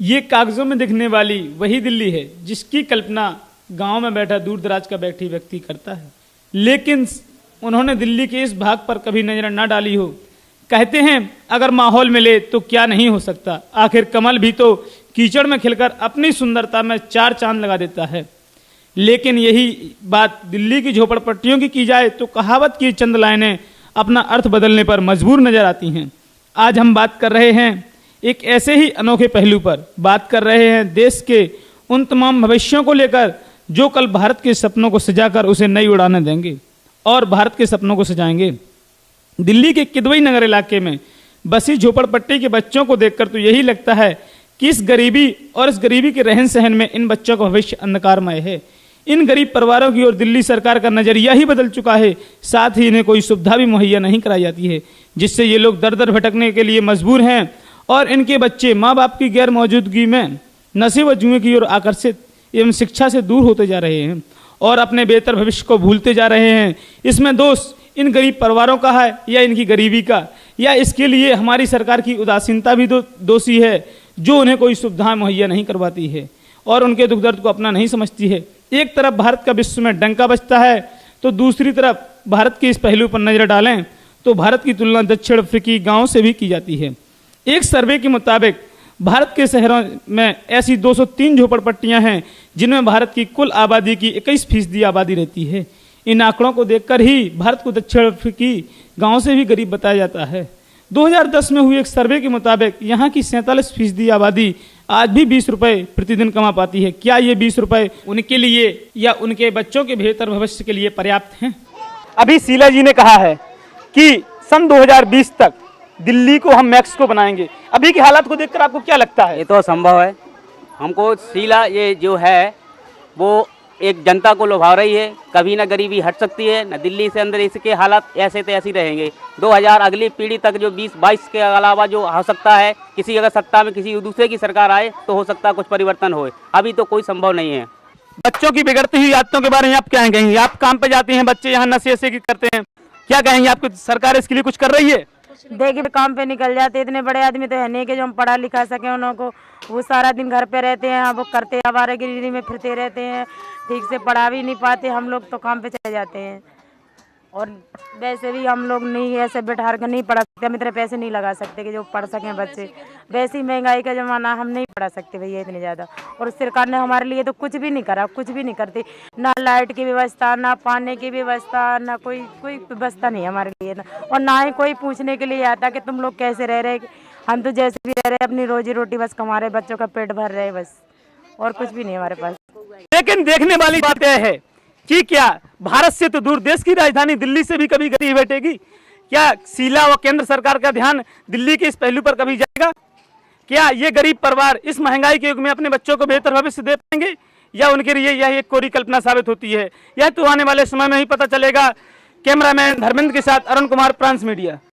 ये कागजों में दिखने वाली वही दिल्ली है जिसकी कल्पना गांव में बैठा दूर दराज का बैठी व्यक्ति करता है, लेकिन उन्होंने दिल्ली के इस भाग पर कभी नजर न डाली हो। कहते हैं अगर माहौल मिले तो क्या नहीं हो सकता। आखिर कमल भी तो कीचड़ में खिलकर अपनी सुंदरता में चार चांद लगा देता है। लेकिन यही बात दिल्ली की झोपड़पट्टियों की जाए तो कहावत की चंद लाइनें अपना अर्थ बदलने पर मजबूर नजर आती हैं। आज हम बात कर रहे हैं एक ऐसे ही अनोखे पहलू पर, बात कर रहे हैं देश के उन तमाम भविष्यों को लेकर जो कल भारत के सपनों को सजाकर उसे नई उड़ानें देंगे और भारत के सपनों को सजाएंगे। दिल्ली के किदवई नगर इलाके में बसी झोपड़पट्टी के बच्चों को देखकर तो यही लगता है कि इस गरीबी के रहन सहन में इन बच्चों का भविष्य अंधकारमय है। इन गरीब परिवारों की ओर दिल्ली सरकार का नजरिया ही बदल चुका है, साथ ही इन्हें कोई सुविधा भी मुहैया नहीं कराई जाती है, जिससे ये लोग दर दर भटकने के लिए मजबूर हैं और इनके बच्चे माँ बाप की गैर मौजूदगी में नशे व जुए की ओर आकर्षित एवं शिक्षा से दूर होते जा रहे हैं और अपने बेहतर भविष्य को भूलते जा रहे हैं। इसमें दोष इन गरीब परिवारों का है या इनकी गरीबी का, या इसके लिए हमारी सरकार की उदासीनता भी दोषी है जो उन्हें कोई सुविधा मुहैया नहीं करवाती है और उनके दुख दर्द को अपना नहीं समझती है। एक तरफ भारत का विश्व में डंका बजता है तो दूसरी तरफ भारत के इस पहलू पर नजर डालें तो भारत की तुलना दक्षिण अफ्रीकी गांवों से भी की जाती है। एक सर्वे के मुताबिक भारत के शहरों में ऐसी 203 झोपड़पट्टियां हैं जिनमें भारत की कुल आबादी की 21% आबादी रहती है। इन आंकड़ों को देखकर ही भारत को दक्षिण अफ्रीकी गांव से भी गरीब बताया जाता है। 2010 में हुए एक सर्वे के मुताबिक यहाँ की 47% आबादी आज भी 20 रुपए प्रतिदिन कमा पाती है। क्या ये 20 रुपए उनके लिए या उनके बच्चों के बेहतर भविष्य के लिए पर्याप्त हैं? अभी शीला जी ने कहा है कि सन 2020 तक दिल्ली को हम मैक्सिको बनाएंगे। अभी के हालात को देखकर आपको क्या लगता है? ये तो असंभव है। हमको शीला ये जो है वो एक जनता को लुभा रही है। कभी ना गरीबी हट सकती है, ना दिल्ली से अंदर इसके हालात ऐसे तो ऐसे ही रहेंगे। 2000 अगली पीढ़ी तक जो 20-22 के अलावा जो हो सकता है, किसी अगर सत्ता में किसी दूसरे की सरकार आए तो हो सकता है कुछ परिवर्तन हो। अभी तो कोई संभव नहीं है। बच्चों की बिगड़ती हुई आदतों के बारे में आप क्या कहेंगे? आप काम पे जाते हैं, बच्चे यहाँ नशे से करते हैं, क्या कहेंगे? आपकी सरकार इसके लिए कुछ कर रही है? देखिए काम पे निकल जाते, इतने बड़े आदमी तो है नहीं कि जो हम पढ़ा लिखा सके उनको। वो सारा दिन घर पे रहते हैं, वो करते आवारागिरी में फिरते रहते हैं, ठीक से पढ़ा भी नहीं पाते। हम लोग तो काम पे चले जाते हैं और वैसे भी हम लोग नहीं ऐसे बैठा कर नहीं पढ़ा सकते। हम इतने पैसे नहीं लगा सकते कि जो पढ़ सकें बच्चे। वैसे ही महंगाई का ज़माना, हम नहीं पढ़ा सकते भैया इतने ज़्यादा। और सरकार ने हमारे लिए तो कुछ भी नहीं करा, कुछ भी नहीं करती। ना लाइट की व्यवस्था, ना पानी की व्यवस्था, ना कोई व्यवस्था नहीं हमारे लिए ना। और ना ही कोई पूछने के लिए आता कि तुम लोग कैसे रह रहे। हम तो जैसे भी रह रहे अपनी रोजी रोटी बस कमा रहे, बच्चों का पेट भर रहे बस, और कुछ भी नहीं हमारे पास। लेकिन देखने वाली बात यह है कि क्या भारत से तो दूर देश की राजधानी दिल्ली से भी कभी गरीब बैठेगी? क्या शीला व केंद्र सरकार का ध्यान दिल्ली के इस पहलू पर कभी जाएगा? क्या ये गरीब परिवार इस महंगाई के युग में अपने बच्चों को बेहतर भविष्य दे पाएंगे या उनके लिए यह एक कोरी कल्पना साबित होती है? यह तो आने वाले समय में ही पता चलेगा। कैमरामैन धर्मेंद्र के साथ अरुण कुमार, प्रांस मीडिया।